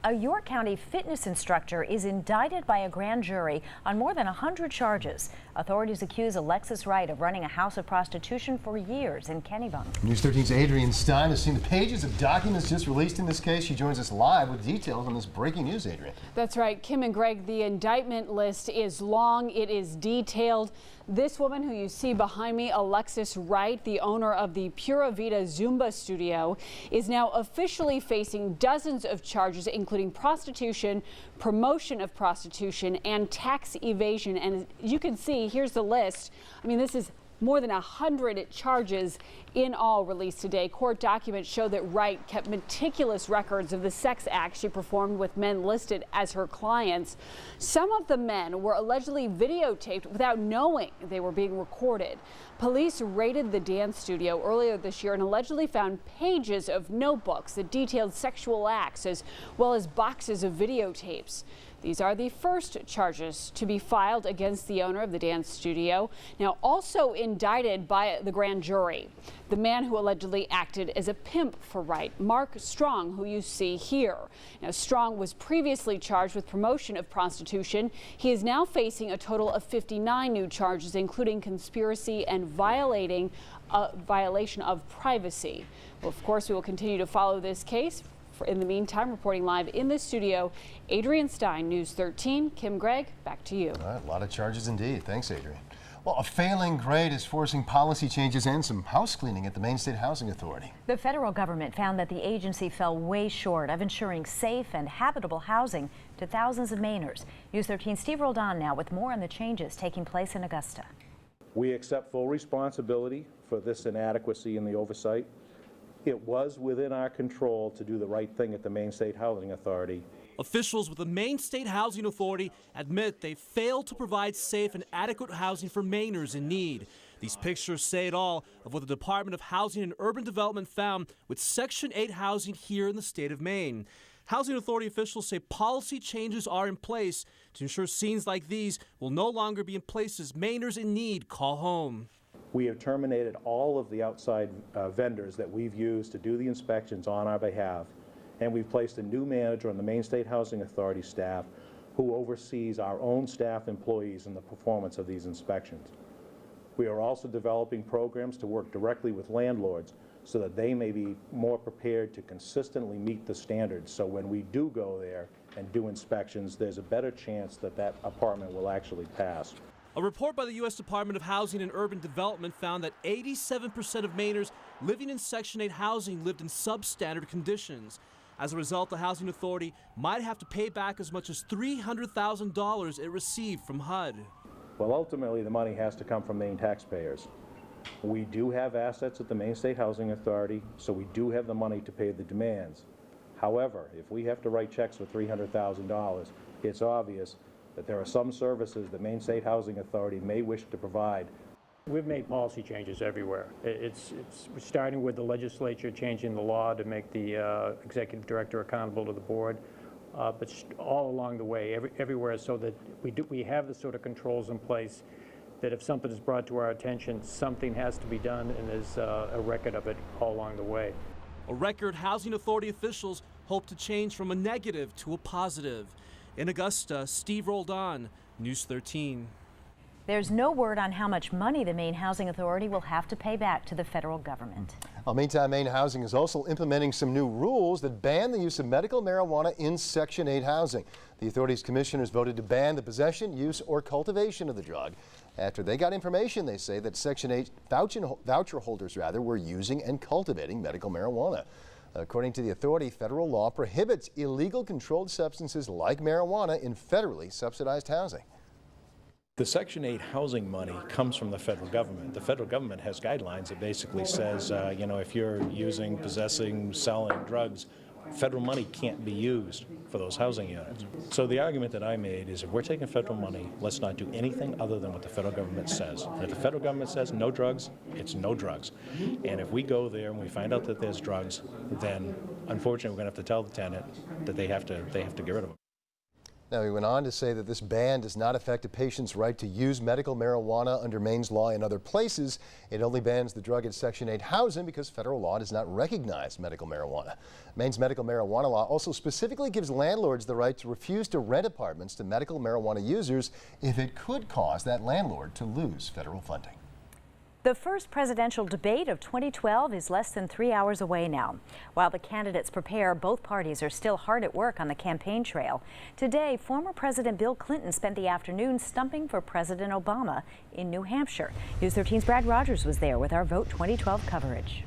A York County fitness instructor is indicted by a grand jury on more than 100 charges. Authorities accuse Alexis Wright of running a house of prostitution for years in Kennebunk. News 13's Adrienne Stein has seen the pages of documents just released in this case. She joins us live with details on this breaking news, Adrienne. That's right, Kim and Greg, the indictment list is long, it is detailed. This woman who you see behind me, Alexis Wright, the owner of the Pura Vida Zumba studio, is now officially facing dozens of charges, including prostitution, promotion of prostitution, and tax evasion. And as you can see, here's the list. I mean, this is more than 100 charges in all released today. Court documents show that Wright kept meticulous records of the sex acts she performed with men listed as her clients. Some of the men were allegedly videotaped without knowing they were being recorded. Police raided the dance studio earlier this year and allegedly found pages of notebooks that detailed sexual acts as well as boxes of videotapes. These are the first charges to be filed against the owner of the dance studio, now also indicted by the grand jury. The man who allegedly acted as a pimp for Wright, Mark Strong, who you see here. Now, Strong was previously charged with promotion of prostitution. He is now facing a total of 59 new charges, including conspiracy and violation of privacy. Well, of course, we will continue to follow this case. In the meantime, reporting live in the studio, Adrienne Stein, News 13. Kim, Greg, back to you. All right, a lot of charges indeed. Thanks, Adrienne. Well, a failing grade is forcing policy changes and some house cleaning at the Maine State Housing Authority. The federal government found that the agency fell way short of ensuring safe and habitable housing to thousands of Mainers. News 13's Steve Roldan now with more on the changes taking place in Augusta. We accept full responsibility for this inadequacy in the oversight. It was within our control to do the right thing at the Maine State Housing Authority. Officials with the Maine State Housing Authority admit they failed to provide safe and adequate housing for Mainers in need. These pictures say it all of what the Department of Housing and Urban Development found with Section 8 housing here in the state of Maine. Housing Authority officials say policy changes are in place to ensure scenes like these will no longer be in places Mainers in need call home. We have terminated all of the outside vendors that we've used to do the inspections on our behalf, and we've placed a new manager on the Maine State Housing Authority staff who oversees our own staff employees in the performance of these inspections. We are also developing programs to work directly with landlords so that they may be more prepared to consistently meet the standards. So when we do go there and do inspections, there's a better chance that that apartment will actually pass. A report by the U.S. Department of Housing and Urban Development found that 87% of Mainers living in Section 8 housing lived in substandard conditions. As a result, the Housing Authority might have to pay back as much as $300,000 it received from HUD. Well, ultimately, the money has to come from Maine taxpayers. We do have assets at the Maine State Housing Authority, so we do have the money to pay the demands. However, if we have to write checks for $300,000, it's obvious that there are some services that Maine State Housing Authority may wish to provide. We've made policy changes everywhere. It's starting with the legislature changing the law to make the executive director accountable to the board, but all along the way, everywhere, so that we have the sort of controls in place that if something is brought to our attention, something has to be done, and there's a record of it all along the way. A record Housing Authority officials hope to change from a negative to a positive. In Augusta, Steve Roldan, News 13. There's no word on how much money the Maine Housing Authority will have to pay back to the federal government. Well, meantime, Maine Housing is also implementing some new rules that ban the use of medical marijuana in Section 8 housing. The authority's commissioners voted to ban the possession, use, or cultivation of the drug after they got information, they say, that Section 8 voucher holders were using and cultivating medical marijuana. According to the authority, federal law prohibits illegal controlled substances like marijuana in federally subsidized housing. The Section 8 housing money comes from the federal government. The federal government has guidelines that basically says, if you're using, possessing, selling drugs, federal money can't be used for those housing units. So the argument that I made is if we're taking federal money, let's not do anything other than what the federal government says. And if the federal government says no drugs, it's no drugs. And if we go there and we find out that there's drugs, then unfortunately we're going to have to tell the tenant that they have to get rid of them. Now, he went on to say that this ban does not affect a patient's right to use medical marijuana under Maine's law in other places. It only bans the drug in Section 8 housing because federal law does not recognize medical marijuana. Maine's medical marijuana law also specifically gives landlords the right to refuse to rent apartments to medical marijuana users if it could cause that landlord to lose federal funding. The first presidential debate of 2012 is less than 3 hours away now. While the candidates prepare, both parties are still hard at work on the campaign trail. Today, former President Bill Clinton spent the afternoon stumping for President Obama in New Hampshire. News 13's Brad Rogers was there with our Vote 2012 coverage.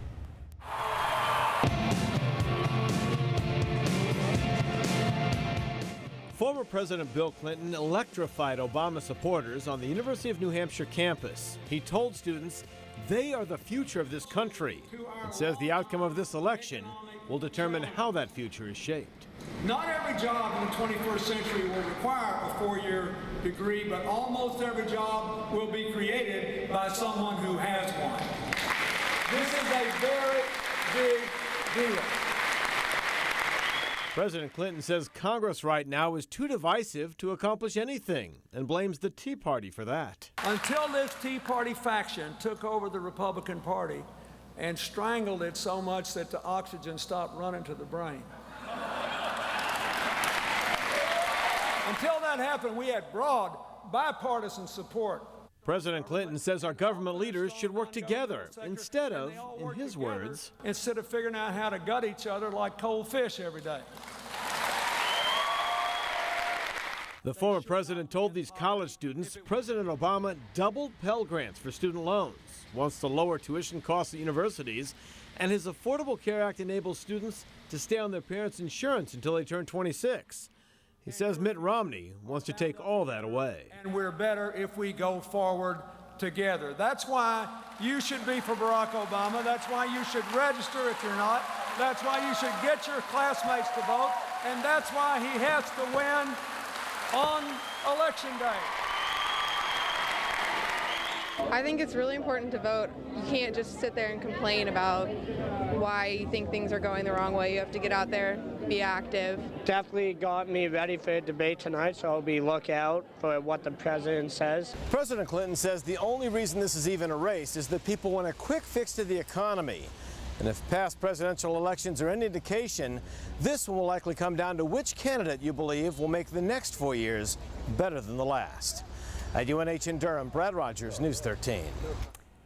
Former President Bill Clinton electrified Obama supporters on the University of New Hampshire campus. He told students they are the future of this country and says the outcome of this election will determine how that future is shaped. Not every job in the 21st century will require a four-year degree, but almost every job will be created by someone who has one. This is a very big deal. President Clinton says Congress right now is too divisive to accomplish anything and blames the Tea Party for that. Until this Tea Party faction took over the Republican Party and strangled it so much that the oxygen stopped running to the brain. Until that happened, we had broad bipartisan support. President Clinton says our government leaders should work together instead of, in his words, instead of figuring out how to gut each other like cold fish every day. The former president told these college students President Obama doubled Pell Grants for student loans, wants to lower tuition costs at universities, and his Affordable Care Act enables students to stay on their parents' insurance until they turn 26. He says Mitt Romney wants to take all that away. And we're better if we go forward together. That's why you should be for Barack Obama. That's why you should register if you're not. That's why you should get your classmates to vote. And that's why he has to win on Election Day. I think it's really important to vote. You can't just sit there and complain about why you think things are going the wrong way. You have to get out there, be active. Definitely got me ready for the debate tonight, so I'll be lookout for what the president says. President Clinton says the only reason this is even a race is that people want a quick fix to the economy. And if past presidential elections are any indication, this one will likely come down to which candidate you believe will make the next 4 years better than the last. At UNH in Durham, Brad Rogers, News 13.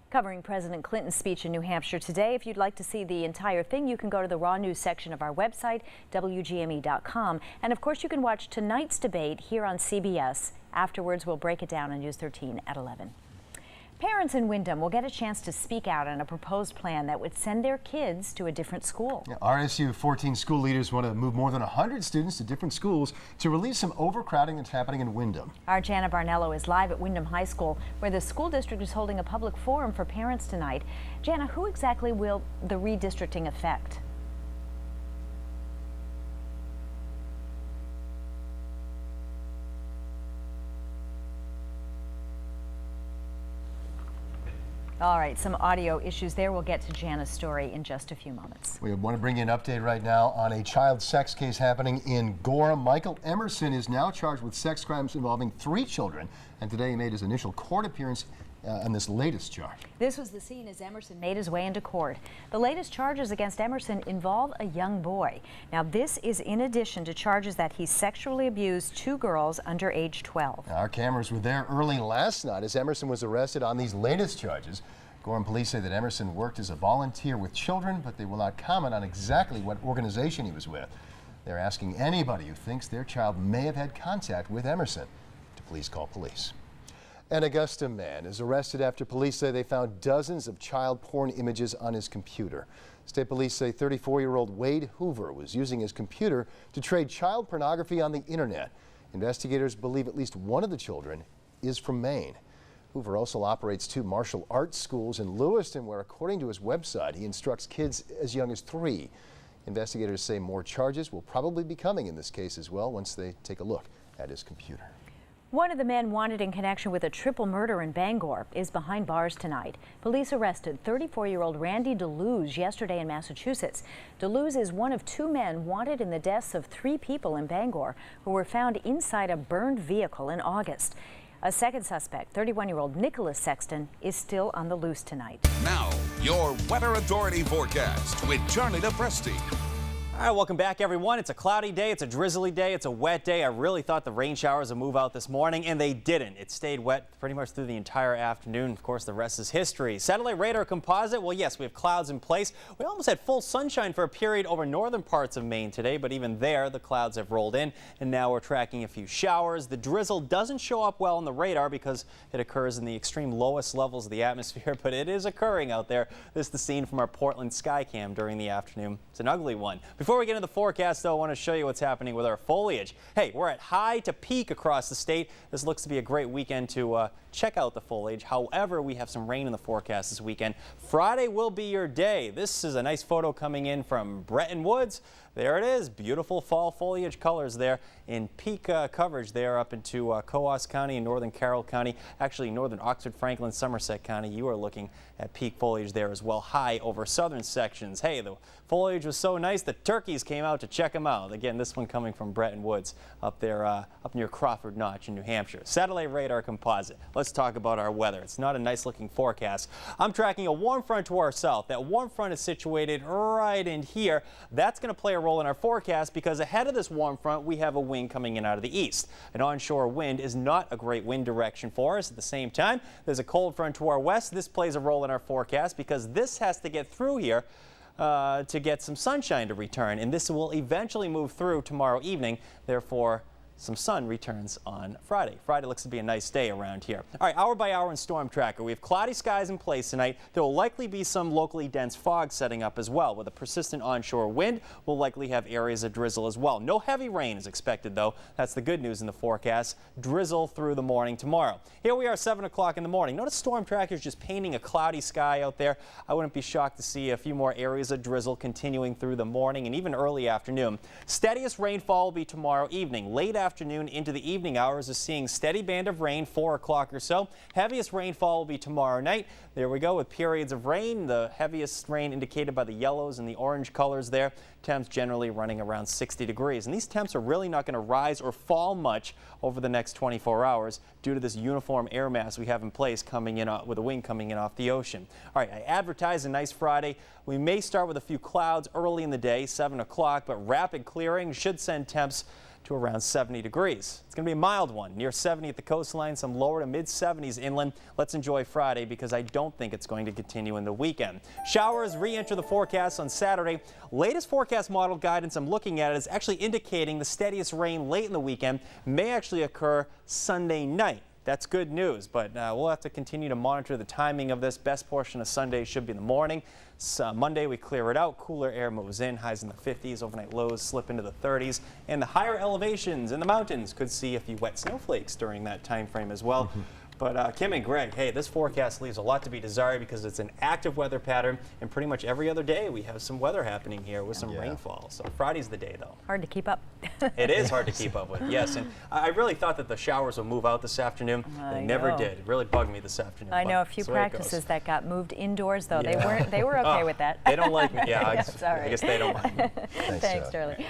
Covering President Clinton's speech in New Hampshire today. If you'd like to see the entire thing, you can go to the Raw News section of our website, WGME.com. And of course, you can watch tonight's debate here on CBS. Afterwards, we'll break it down on News 13 at 11. Parents in Windham will get a chance to speak out on a proposed plan that would send their kids to a different school. RSU 14 school leaders want to move more than 100 students to different schools to relieve some overcrowding that's happening in Windham. Our Jana Barnello is live at Windham High School, where the school district is holding a public forum for parents tonight. Jana, who exactly will the redistricting affect? All right, some audio issues there. We'll get to Jana's story in just a few moments. We want to bring you an update right now on a child sex case happening in Gorham. Michael Emerson is now charged with sex crimes involving 3 children, and today he made his initial court appearance on this latest charge. This was the scene as Emerson made his way into court. The latest charges against Emerson involve a young boy. Now, this is in addition to charges that he sexually abused 2 girls under age 12. Our cameras were there early last night as Emerson was arrested on these latest charges. Gorham police say that Emerson worked as a volunteer with children, but they will not comment on exactly what organization he was with. They're asking anybody who thinks their child may have had contact with Emerson to please call police. An Augusta man is arrested after police say they found dozens of child porn images on his computer. State police say 34-year-old Wade Hoover was using his computer to trade child pornography on the internet. Investigators believe at least one of the children is from Maine. Hoover also operates 2 martial arts schools in Lewiston, where, according to his website, he instructs kids as young as 3. Investigators say more charges will probably be coming in this case as well once they take a look at his computer. One of the men wanted in connection with a triple murder in Bangor is behind bars tonight. Police arrested 34-year-old Randy DeLuz yesterday in Massachusetts. DeLuz is one of 2 men wanted in the deaths of 3 people in Bangor who were found inside a burned vehicle in August. A second suspect, 31-year-old Nicholas Sexton, is still on the loose tonight. Now, your Weather Authority forecast with Charlie DePresti. All right, welcome back, everyone. It's a cloudy day, it's a drizzly day, it's a wet day. I really thought the rain showers would move out this morning, and they didn't. It stayed wet pretty much through the entire afternoon. Of course, the rest is history. Satellite radar composite, well, yes, we have clouds in place. We almost had full sunshine for a period over northern parts of Maine today, but even there, the clouds have rolled in, and now we're tracking a few showers. The drizzle doesn't show up well on the radar because it occurs in the extreme lowest levels of the atmosphere, but it is occurring out there. This is the scene from our Portland Skycam during the afternoon. It's an ugly one. Before we get into the forecast, though, I want to show you what's happening with our foliage. Hey, we're at high to peak across the state. This looks to be a great weekend to check out the foliage. However, we have some rain in the forecast this weekend. Friday will be your day. This is a nice photo coming in from Bretton Woods. There it is. Beautiful fall foliage colors there in peak coverage there up into Coos County and northern Carroll County. Actually, northern Oxford, Franklin, Somerset County. You are looking at peak foliage there as well, high over southern sections. Hey, the foliage was so nice the turkeys came out to check them out. Again, this one coming from Bretton Woods up there up near Crawford Notch in New Hampshire. Satellite radar composite. Let's talk about our weather. It's not a nice looking forecast. I'm tracking a warm front to our south. That warm front is situated right in here. That's going to play a role in our forecast because ahead of this warm front we have a wind coming in out of the east. An onshore wind is not a great wind direction for us. At the same time, there's a cold front to our west. This plays a role in our forecast because this has to get through here to get some sunshine to return, and this will eventually move through tomorrow evening. Therefore, some sun returns on Friday. Friday looks to be a nice day around here. All right, hour by hour in Storm Tracker. We have cloudy skies in place tonight. There will likely be some locally dense fog setting up as well. With a persistent onshore wind, we'll likely have areas of drizzle as well. No heavy rain is expected, though. That's the good news in the forecast. Drizzle through the morning tomorrow. Here we are, 7 o'clock in the morning. Notice Storm Tracker is just painting a cloudy sky out there. I wouldn't be shocked to see a few more areas of drizzle continuing through the morning and even early afternoon. Steadiest rainfall will be tomorrow evening. Late afternoon into the evening hours is seeing steady band of rain, 4 o'clock or so. Heaviest rainfall will be tomorrow night. There we go with periods of rain. The heaviest rain indicated by the yellows and the orange colors there. Temps generally running around 60 degrees. And these temps are really not going to rise or fall much over the next 24 hours due to this uniform air mass we have in place coming in with a wind coming in off the ocean. All right, I advertise a nice Friday. We may start with a few clouds early in the day, 7 o'clock, but rapid clearing should send temps to around 70 degrees. It's going to be a mild one, near 70 at the coastline, some lower to mid 70s inland. Let's enjoy Friday because I don't think it's going to continue in the weekend. Showers re-enter the forecast on Saturday. Latest forecast model guidance I'm looking at is actually indicating the steadiest rain late in the weekend may actually occur Sunday night. That's good news, but we'll have to continue to monitor the timing of this. Best portion of Sunday should be in the morning. Monday we clear it out, cooler air moves in, highs in the 50s, overnight lows slip into the 30s, and the higher elevations in the mountains could see a few wet snowflakes during that time frame as well. But Kim and Greg, hey, this forecast leaves a lot to be desired because it's an active weather pattern, and pretty much every other day we have some weather happening here with some rainfall. So Friday's the day, though. Hard to keep up. It is hard to keep up with, yes. And I really thought that the showers would move out this afternoon. They never did. It really bugged me this afternoon. I know a few practices that got moved indoors, though. They were okay with that. They don't like me. Yeah, Yes, I guess they don't like me. Thanks, Charlie.